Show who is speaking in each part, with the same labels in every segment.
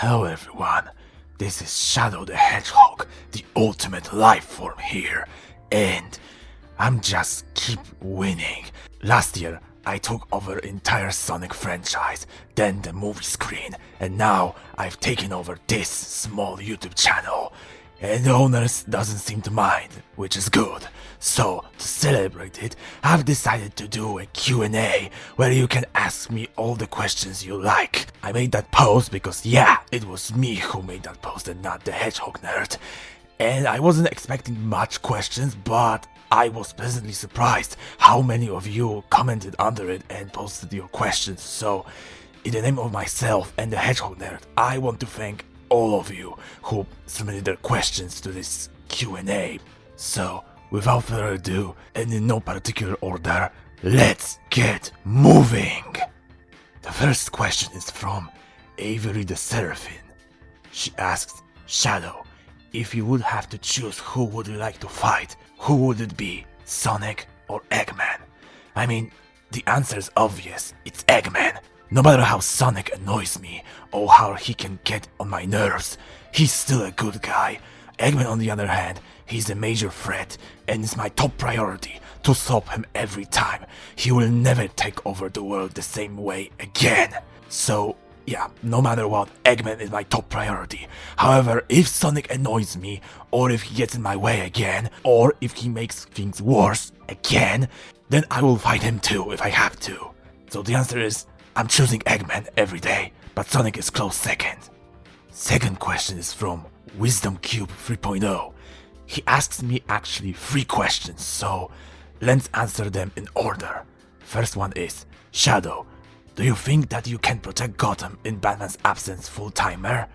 Speaker 1: Hello everyone, this is Shadow the Hedgehog, the ultimate life form here, and I'm just keep winning. Last year, I took over entire Sonic franchise, then the movie screen, and now I've taken over this small YouTube channel. And the owners doesn't seem to mind, which is good. So, to celebrate it, I've decided to do a Q&A where you can ask me all the questions you like. I made that post because yeah, it was me who made that post and not the Hedgehog Nerd. And I wasn't expecting much questions, but I was pleasantly surprised how many of you commented under it and posted your questions. So, in the name of myself and the Hedgehog Nerd, I want to thank all of you who submitted their questions to this Q&A. So, without further ado, and in no particular order, let's get moving! The first question is from Avery the Seraphim. She asks, Shadow, if you would have to choose who would you like to fight, who would it be, Sonic or Eggman? I mean, the answer is obvious, it's Eggman. No matter how Sonic annoys me, or how he can get on my nerves, he's still a good guy. Eggman on the other hand, he's a major threat, and it's my top priority to stop him every time. He will never take over the world the same way again. So, yeah, no matter what, Eggman is my top priority. However, if Sonic annoys me, or if he gets in my way again, or if he makes things worse again, then I will fight him too if I have to. So the answer is, I'm choosing Eggman every day, but Sonic is close second. Second question is from Wisdom Cube 3.0. He asks me actually 3 questions, so let's answer them in order. First one is, Shadow, do you think that you can protect Gotham in Batman's absence full-timer?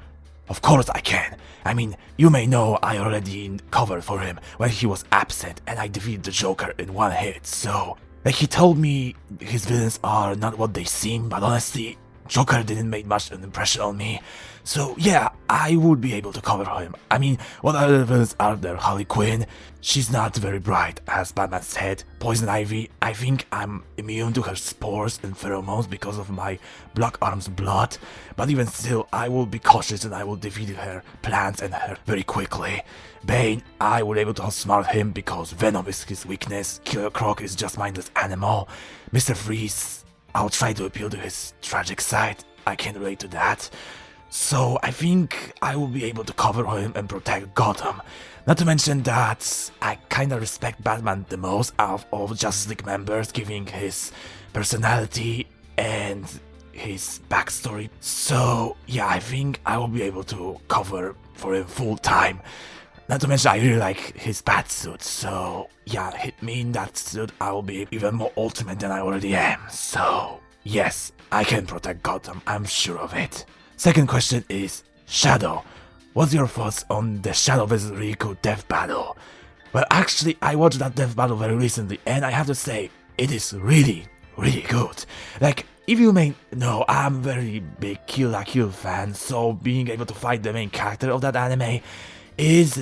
Speaker 1: Of course I can. I mean, you may know I already covered for him when he was absent and I defeated the Joker in one hit, so... Like, he told me his villains are not what they seem, but honestly, Joker didn't make much an impression on me. So yeah, I would be able to cover him. I mean, what other villains are there? Harley Quinn? She's not very bright, as Batman said. Poison Ivy, I think I'm immune to her spores and pheromones because of my Black Arm's blood. But even still, I will be cautious and I will defeat her plans and her very quickly. Bane, I will be able to outsmart him because Venom is his weakness. Killer Croc is just mindless animal. Mr. Freeze, I'll try to appeal to his tragic side. I can relate to that. So I think I will be able to cover him and protect Gotham. Not to mention that I kinda respect Batman the most out of all Justice League members, giving his personality and his backstory. So yeah, I think I will be able to cover for him full time. Not to mention I really like his bat suit, so yeah, hit me in that suit, I will be even more ultimate than I already am. So yes, I can protect Gotham, I'm sure of it. Second question is, Shadow, what's your thoughts on the Shadow vs Riku death battle? Well, actually, I watched that death battle very recently, and I have to say, it is really, really good. Like, if you may know, I'm a very big Kill la Kill fan, so being able to fight the main character of that anime is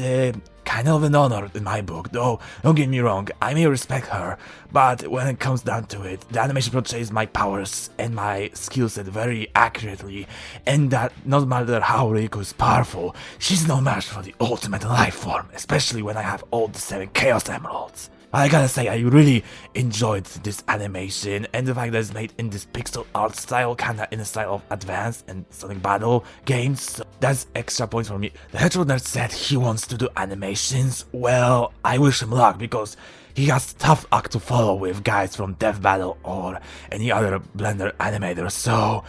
Speaker 1: kind of an honor in my book, though don't get me wrong, I may respect her, but when it comes down to it, the animation portrays my powers and my skill set very accurately, and that no matter how Riku is powerful, she's no match for the ultimate life form, especially when I have all the 7 Chaos Emeralds. I gotta say, I really enjoyed this animation, and the fact that it's made in this pixel art style, kinda in the style of Advance and Sonic Battle games, so that's extra points for me. The Hedgehog Nerd said he wants to do animations. Well, I wish him luck, because he has tough act to follow with guys from Death Battle or any other Blender animator, so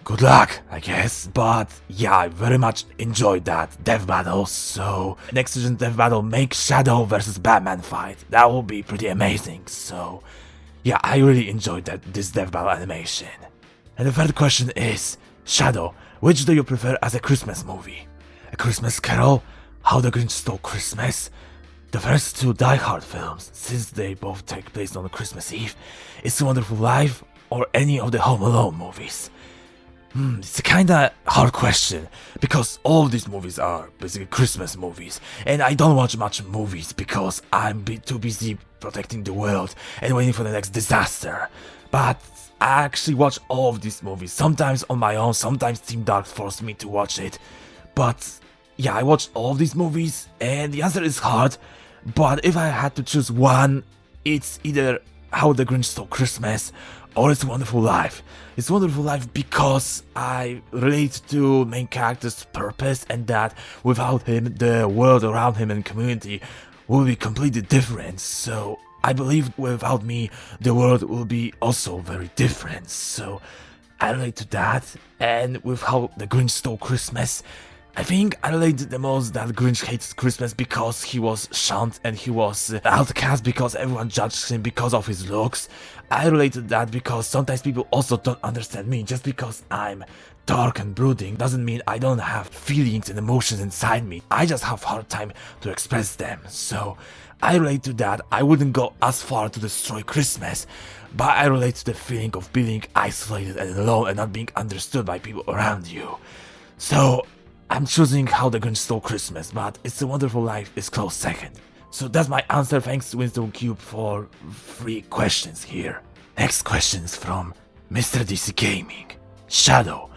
Speaker 1: good luck, I guess. But yeah, I very much enjoyed that death battle, so next season death battle, make Shadow versus Batman fight. That will be pretty amazing, so yeah, I really enjoyed this death battle animation. And the third question is, Shadow, which do you prefer as a Christmas movie? A Christmas Carol? How the Grinch Stole Christmas? The first 2 Die Hard films, since they both take place on Christmas Eve, It's a Wonderful Life, or any of the Home Alone movies? It's a kinda hard question because all of these movies are basically Christmas movies, and I don't watch much movies because I'm too busy protecting the world and waiting for the next disaster. But I actually watch all of these movies, sometimes on my own, sometimes Team Dark forced me to watch it. But yeah, I watch all of these movies, and the answer is hard. But if I had to choose one, it's either How the Grinch Stole Christmas or It's a Wonderful Life. It's a Wonderful Life because I relate to main character's purpose and that without him, the world around him and community will be completely different. So I believe without me, the world will be also very different. So I relate to that. And with How the Grinch Stole Christmas, I think I relate the most that Grinch hates Christmas because he was shunned and he was outcast because everyone judged him because of his looks. I relate to that because sometimes people also don't understand me. Just because I'm dark and brooding doesn't mean I don't have feelings and emotions inside me. I just have a hard time to express them. So I relate to that. I wouldn't go as far to destroy Christmas, but I relate to the feeling of being isolated and alone and not being understood by people around you. So I'm choosing How the Grinch Stole Christmas, but It's a Wonderful Life is close second. So that's my answer. Thanks to Winston Cube for 3 questions here. Next question is from Mr. DC Gaming. Shadow,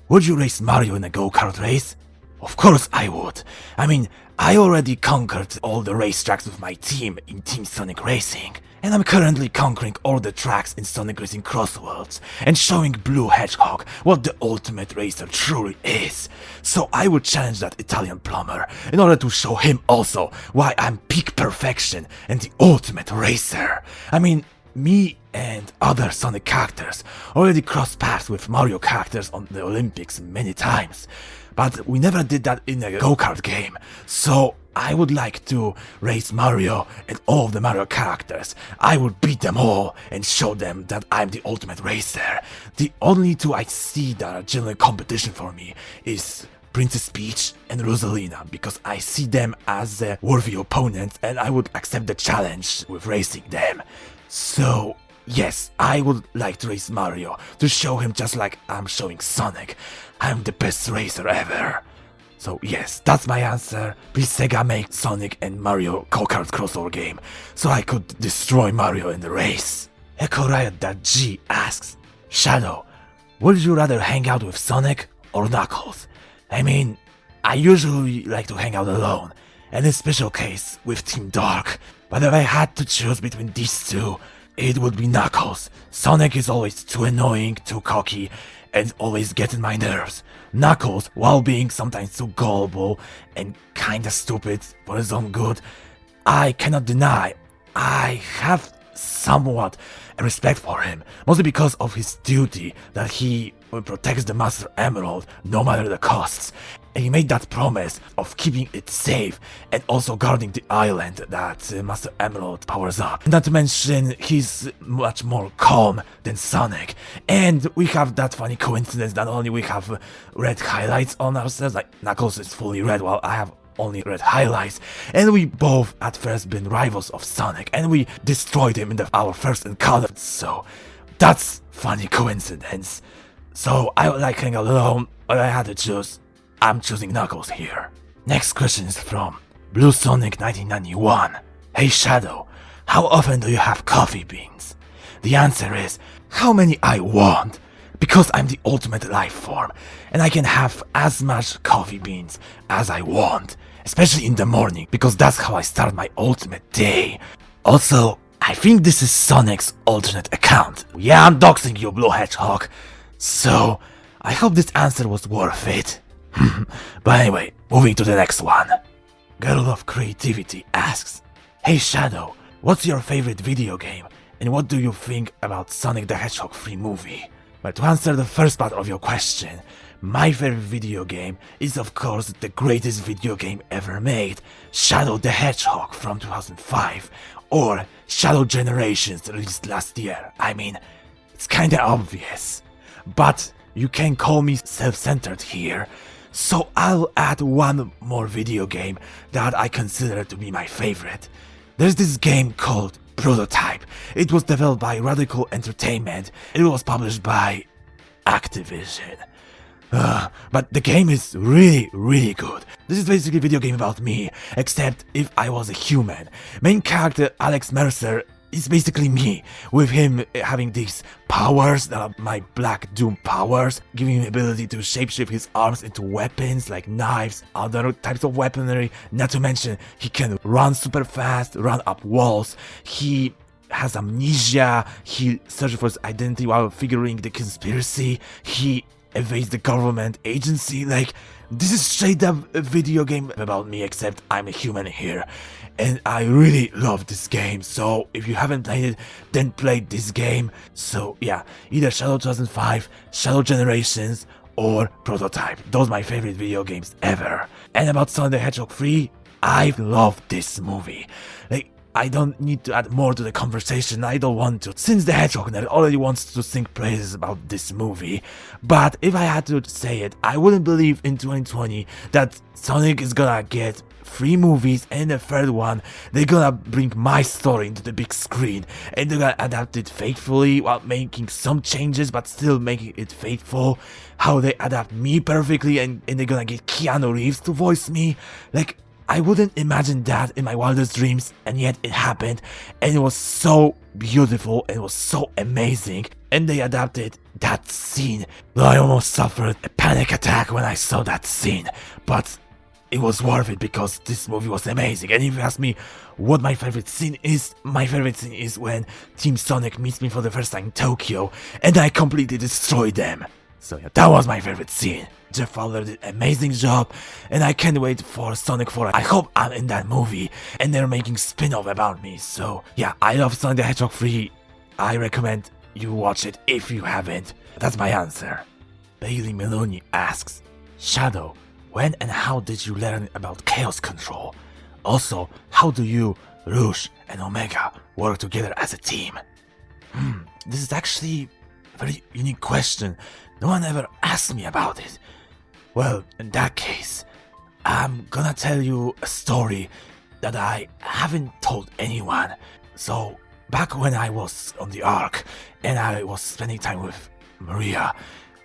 Speaker 1: would you race Mario in a go-kart race? Of course I would. I mean, I already conquered all the racetracks with my team in Team Sonic Racing. And I'm currently conquering all the tracks in Sonic Racing Crossworlds and showing Blue Hedgehog what the ultimate racer truly is. So I would challenge that Italian plumber in order to show him also why I'm peak perfection and the ultimate racer. I mean, me and other Sonic characters already crossed paths with Mario characters on the Olympics many times, but we never did that in a go-kart game. So I would like to race Mario and all of the Mario characters. I would beat them all and show them that I'm the ultimate racer. The only 2 I see that are genuine competition for me is Princess Peach and Rosalina, because I see them as worthy opponents and I would accept the challenge with racing them. So yes, I would like to race Mario to show him just like I'm showing Sonic. I'm the best racer ever. So yes, that's my answer. Please Sega make Sonic and Mario go-kart crossover game so I could destroy Mario in the race. EchoRiot.g asks, Shadow, would you rather hang out with Sonic or Knuckles? I mean, I usually like to hang out alone, and in special case with Team Dark, but if I had to choose between these 2, it would be Knuckles. Sonic is always too annoying, too cocky, and always getting my nerves. Knuckles, while being sometimes too gullible and kinda stupid for his own good, I cannot deny I have somewhat respect for him, mostly because of his duty that he protects the Master Emerald no matter the costs. And he made that promise of keeping it safe and also guarding the island that Master Emerald powers up. And not to mention, he's much more calm than Sonic. And we have that funny coincidence that only we have red highlights on ourselves, like Knuckles is fully red while I have only red highlights, and we both at first been rivals of Sonic, and we destroyed him in our first encounter, so that's funny coincidence. So I would like hanging out alone, but I had to choose. I'm choosing Knuckles here. Next question is from Blue Sonic 1991. Hey Shadow, how often do you have coffee beans? The answer is, how many I want, because I'm the ultimate life form, and I can have as much coffee beans as I want, especially in the morning, because that's how I start my ultimate day. Also, I think this is Sonic's alternate account. Yeah, I'm doxing you, Blue Hedgehog. So, I hope this answer was worth it. But anyway, moving to the next one. Girl of Creativity asks, Hey Shadow, what's your favorite video game, and what do you think about Sonic the Hedgehog 3 movie? Well, to answer the first part of your question, my favorite video game is of course the greatest video game ever made, Shadow the Hedgehog from 2005, or Shadow Generations released last year. I mean, it's kinda obvious, but you can call me self-centered here, so I'll add one more video game that I consider to be my favorite. There's this game called Prototype. It was developed by Radical Entertainment and it was published by Activision. But the game is really, really good. This is basically a video game about me, except if I was a human. Main character Alex Mercer is basically me, with him having these powers that are my Black Doom powers, giving him the ability to shapeshift his arms into weapons like knives, other types of weaponry. Not to mention, he can run super fast, run up walls. He has amnesia. He searches for his identity while figuring the conspiracy. He evades the government agency. Like, this is straight up a video game about me, except I'm a human here. And I really love this game, so if you haven't played it, then play this game. So yeah, either Shadow 2005, Shadow Generations, or Prototype. Those are my favorite video games ever. And about Sonic the Hedgehog 3, I love this movie. Like, I don't need to add more to the conversation, I don't want to, since the Hedgehog Nerd already wants to sing praises about this movie. But if I had to say it, I wouldn't believe in 2020 that Sonic is gonna get 3 movies, and the third one, they're gonna bring my story into the big screen, and they're gonna adapt it faithfully while making some changes but still making it faithful. How they adapt me perfectly, and they're gonna get Keanu Reeves to voice me. Like, I wouldn't imagine that in my wildest dreams, and yet it happened, and it was so beautiful and it was so amazing. And they adapted that scene. I almost suffered a panic attack when I saw that scene, but it was worth it because this movie was amazing. And if you ask me what my favorite scene is when Team Sonic meets me for the first time in Tokyo and I completely destroy them. So yeah, that was my favorite scene. Jeff Fowler did an amazing job, and I can't wait for Sonic 4. I hope I'm in that movie, and they're making spin-off about me. So yeah, I love Sonic the Hedgehog 3. I recommend you watch it if you haven't. That's my answer. Bailey Maloney asks, Shadow, when and how did you learn about Chaos Control? Also, how do you, Rouge, and Omega work together as a team? This is actually a very unique question. No one ever asked me about it. Well, in that case, I'm gonna tell you a story that I haven't told anyone. So, back when I was on the Ark and I was spending time with Maria,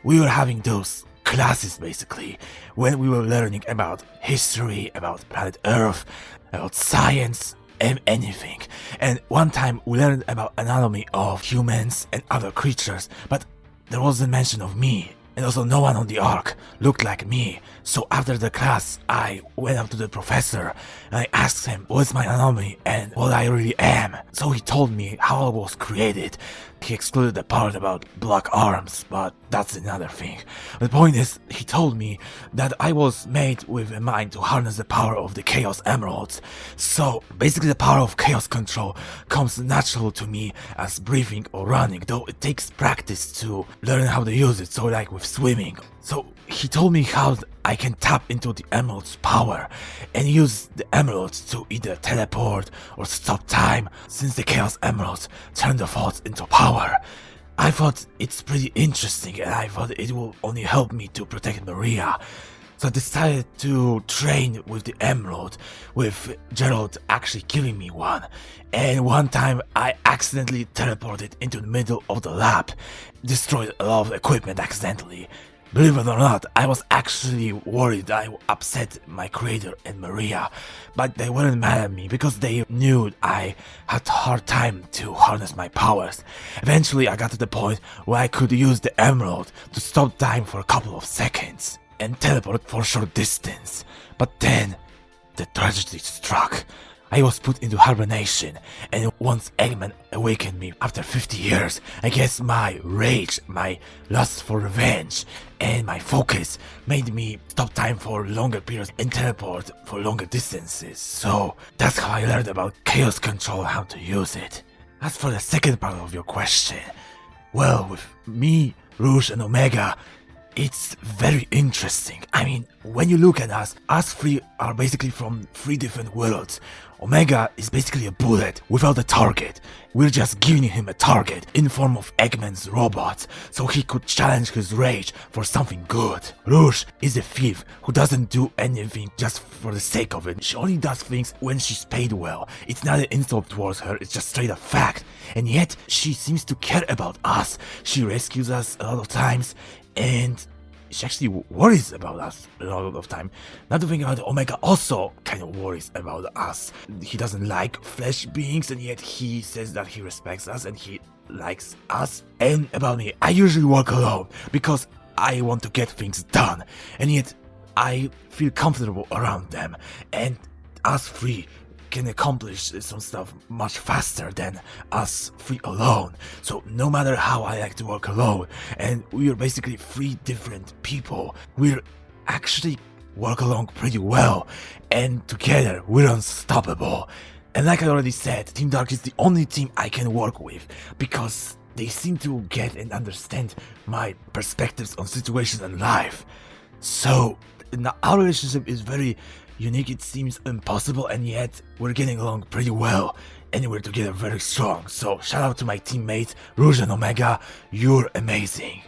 Speaker 1: we were having those classes basically, when we were learning about history, about planet Earth, about science, and anything. And one time we learned about anatomy of humans and other creatures, but there wasn't mention of me, and also no one on the Ark looked like me. So after the class, I went up to the professor and I asked him what's my anatomy and what I really am. So he told me how I was created. He excluded the part about black arms, but that's another thing. The point is, he told me that I was made with a mind to harness the power of the Chaos Emeralds. So basically the power of Chaos Control comes natural to me as breathing or running, though it takes practice to learn how to use it, so like with swimming. So he told me how I can tap into the Emerald's power and use the Emeralds to either teleport or stop time, since the Chaos Emeralds turn the thoughts into power. I thought it's pretty interesting, and I thought it will only help me to protect Maria. So I decided to train with the Emerald, with Gerald actually giving me one. And one time I accidentally teleported into the middle of the lab, destroyed a lot of equipment accidentally. Believe it or not, I was actually worried I upset my creator and Maria, but they weren't mad at me because they knew I had a hard time to harness my powers. Eventually I got to the point where I could use the Emerald to stop time for a couple of seconds and teleport for a short distance. But then, the tragedy struck. I was put into hibernation, and once Eggman awakened me after 50 years, I guess my rage, my lust for revenge, and my focus made me stop time for longer periods and teleport for longer distances. So that's how I learned about Chaos Control and how to use it. As for the second part of your question, well, with me, Rouge, and Omega, it's very interesting. I mean, when you look at us three are basically from 3 different worlds. Omega is basically a bullet without a target. We're just giving him a target in form of Eggman's robots, so he could challenge his rage for something good. Rouge is a thief who doesn't do anything just for the sake of it. She only does things when she's paid well. It's not an insult towards her, it's just straight up fact. And yet, she seems to care about us. She rescues us a lot of times, and she actually worries about us a lot of time. Not to think about it, Omega also kind of worries about us. He doesn't like flesh beings, and yet he says that he respects us and he likes us. And about me, I usually work alone because I want to get things done, and yet I feel comfortable around them, and us three can accomplish some stuff much faster than us three alone. So no matter how I like to work alone, and we're basically three different people, we're actually work along pretty well, and together we're unstoppable. And like I already said, Team Dark is the only team I can work with because they seem to get and understand my perspectives on situations and life. So our relationship is very unique. It seems impossible, and yet we're getting along pretty well, and we're together very strong. So shout out to my teammates Rouge and Omega, you're amazing.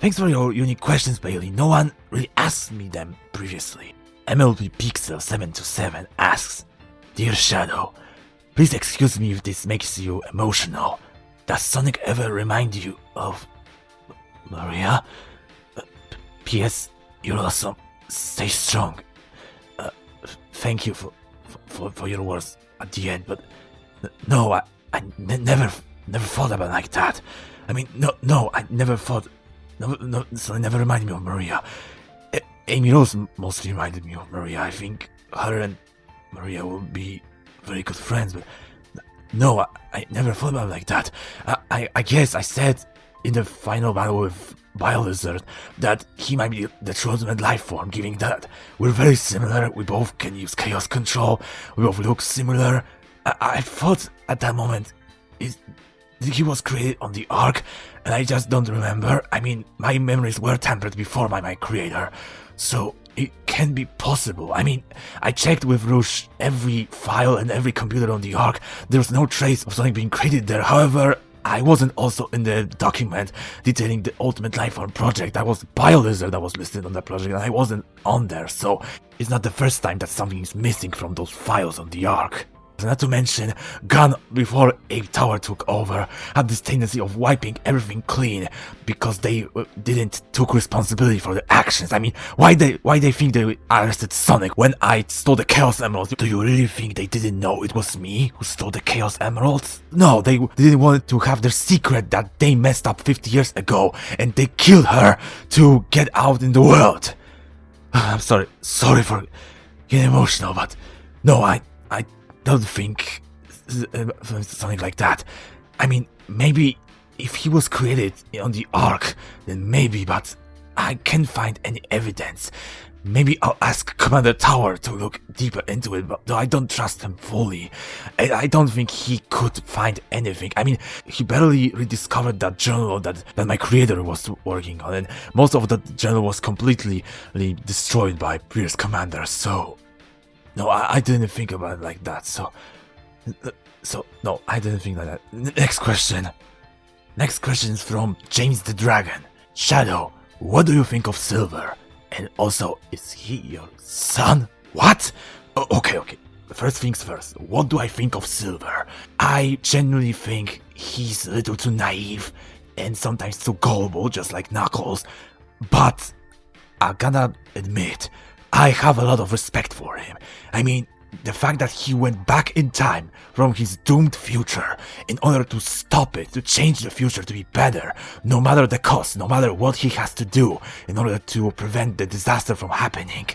Speaker 1: Thanks for your unique questions, Bailey. No one really asked me them previously. MLP Pixel 727 asks, Dear Shadow, please excuse me if this makes you emotional. Does Sonic ever remind you of Maria? P.S. You're awesome. Stay strong. Thank you for your words at the end, but no, I never thought about it like that. I mean, no, I never thought. No, so it never reminded me of Maria. Amy Rose mostly reminded me of Maria. I think her and Maria will be very good friends, but no, I never thought about it like that. I guess I said in the final battle with Biolizard that he might be the true ultimate life form, given that we're very similar, we both can use chaos control, we both look similar. I thought at that moment he was created on the Ark, and I just don't remember. I mean, my memories were tampered before by my creator, so it can be possible. I mean, I checked with Rouge every file and every computer on the Ark. There's no trace of something being created there. However, I wasn't also in the document detailing the Ultimate Lifeform project. I was Biolizard that was listed on that project, and I wasn't on there, so it's not the first time that something is missing from those files on the Ark. Not to mention, Gun, before Ape Tower took over, had this tendency of wiping everything clean because they didn't took responsibility for their actions. I mean, why they think they arrested Sonic when I stole the Chaos Emeralds? Do you really think they didn't know it was me who stole the Chaos Emeralds? No, they didn't want to have their secret that they messed up 50 years ago, and they killed her to get out in the world. I'm sorry for getting emotional, but no, I don't think something like that. I mean, maybe if he was created on the Ark, then maybe, but I can't find any evidence. Maybe I'll ask Commander Tower to look deeper into it, but though I don't trust him fully. I don't think he could find anything. I mean, he barely rediscovered that journal that my creator was working on, and most of that journal was completely destroyed by previous commanders, so no, I didn't think about it like that, so no, I didn't think like that. Next question is from James the Dragon. Shadow, what do you think of Silver? And also, is he your son? What? Okay. First things first, what do I think of Silver? I genuinely think he's a little too naive and sometimes too gullible, just like Knuckles, but I gotta admit, I have a lot of respect for him. I mean, the fact that he went back in time from his doomed future in order to stop it, to change the future to be better, no matter the cost, no matter what he has to do in order to prevent the disaster from happening,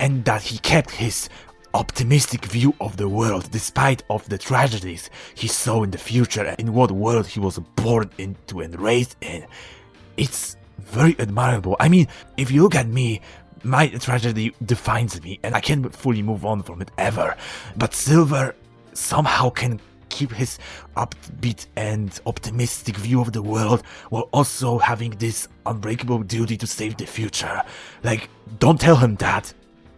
Speaker 1: and that he kept his optimistic view of the world despite of the tragedies he saw in the future and in what world he was born into and raised in. It's very admirable. I mean, if you look at me, my tragedy defines me, and I can't fully move on from it ever. But Silver somehow can keep his upbeat and optimistic view of the world while also having this unbreakable duty to save the future. Like, don't tell him that,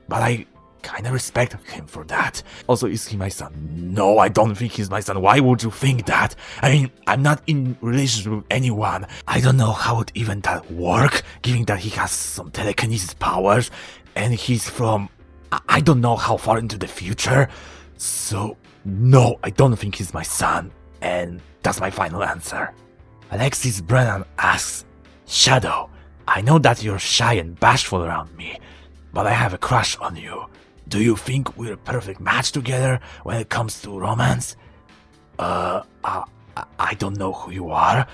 Speaker 1: but I kinda respect him for that. Also, is he my son? No, I don't think he's my son. Why would you think that? I mean, I'm not in relationship with anyone. I don't know how would even that work, given that he has some telekinesis powers, and he's from I don't know how far into the future. So, no, I don't think he's my son, and that's my final answer. Alexis Brennan asks, Shadow, I know that you're shy and bashful around me, but I have a crush on you. Do you think we're a perfect match together when it comes to romance? I don't know who you are.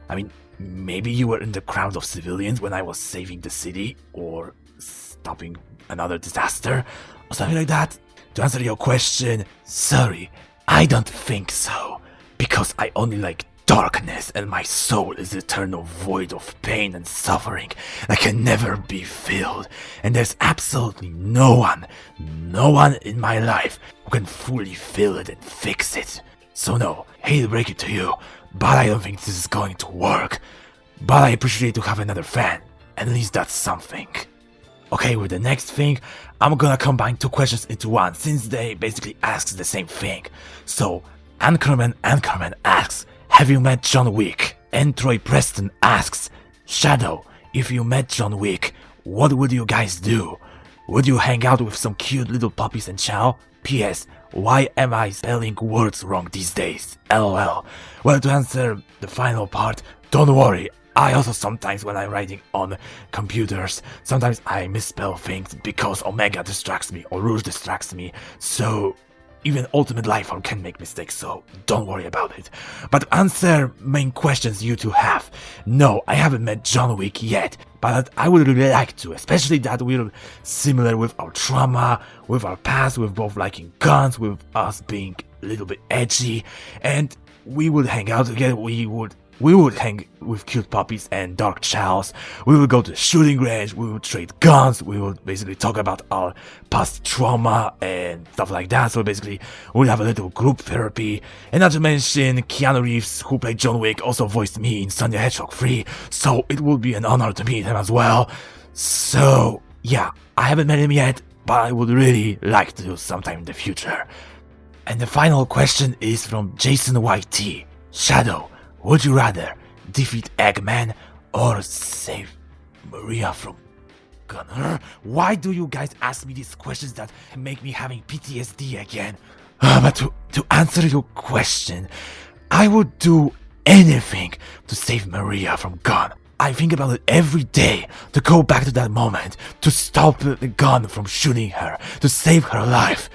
Speaker 1: I mean, maybe you were in the crowd of civilians when I was saving the city, or stopping another disaster, or something like that. To answer your question, sorry, I don't think so. Because I only like darkness, and my soul is eternal void of pain and suffering that can never be filled. And there's absolutely no one in my life who can fully fill it and fix it. So no, hate to break it to you, but I don't think this is going to work. But I appreciate to have another fan. At least that's something. Okay, with the next thing, I'm gonna combine two questions into one, since they basically ask the same thing. So, Anchorman asks, have you met John Wick? And Troy Preston asks, Shadow, if you met John Wick, what would you guys do? Would you hang out with some cute little puppies and chow? P.S. Why am I spelling words wrong these days? LOL. Well, to answer the final part, don't worry. I also sometimes, when I'm writing on computers, sometimes I misspell things because Omega distracts me or Rouge distracts me. So even Ultimate Lifeform can make mistakes, so don't worry about it. But to answer main questions you two have, no, I haven't met John Wick yet, but I would really like to, especially that we're similar with our trauma, with our past, with both liking guns, with us being a little bit edgy, and we would hang out together, we would hang with cute puppies and dark chows. We would go to the shooting range, we would trade guns, we would basically talk about our past trauma and stuff like that. So basically, we would have a little group therapy. And not to mention, Keanu Reeves, who played John Wick, also voiced me in Sonic the Hedgehog 3. So it would be an honor to meet him as well. So yeah, I haven't met him yet, but I would really like to sometime in the future. And the final question is from Jason YT. Shadow, would you rather defeat Eggman or save Maria from Gunner? Why do you guys ask me these questions that make me having PTSD again? But to answer your question, I would do anything to save Maria from Gun. I think about it every day, to go back to that moment, to stop the gun from shooting her, to save her life.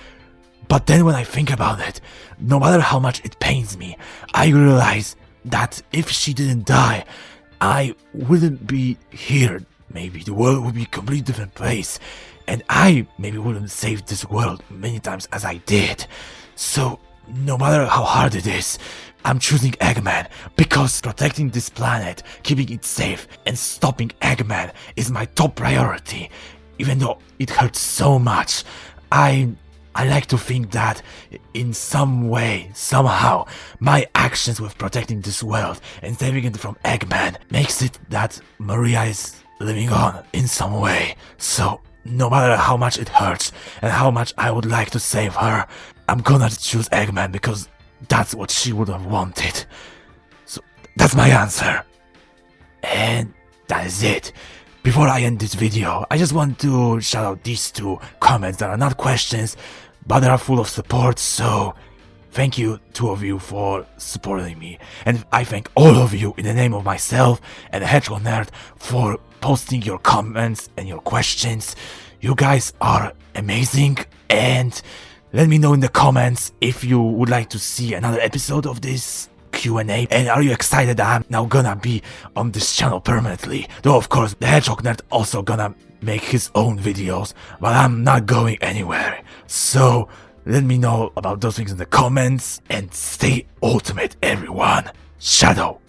Speaker 1: But then when I think about it, no matter how much it pains me, I realize that if she didn't die, I wouldn't be here. Maybe the world would be a completely different place, and I maybe wouldn't save this world many times as I did. So no matter how hard it is, I'm choosing Eggman because protecting this planet, keeping it safe, and stopping Eggman is my top priority. Even though it hurts so much, I like to think that in some way, somehow, my actions with protecting this world and saving it from Eggman makes it that Maria is living on in some way. So no matter how much it hurts and how much I would like to save her, I'm gonna choose Eggman because that's what she would have wanted. So that's my answer. And that is it. Before I end this video, I just want to shout out these two comments that are not questions, but they are full of support, so thank you, two of you, for supporting me. And I thank all of you in the name of myself and the Hedgehog Nerd for posting your comments and your questions. You guys are amazing, and let me know in the comments if you would like to see another episode of this Q&A, and are you excited that I'm now gonna be on this channel permanently? Though of course the Hedgehog Nerd also gonna make his own videos, but I'm not going anywhere. So let me know about those things in the comments, and stay ultimate everyone. Shadow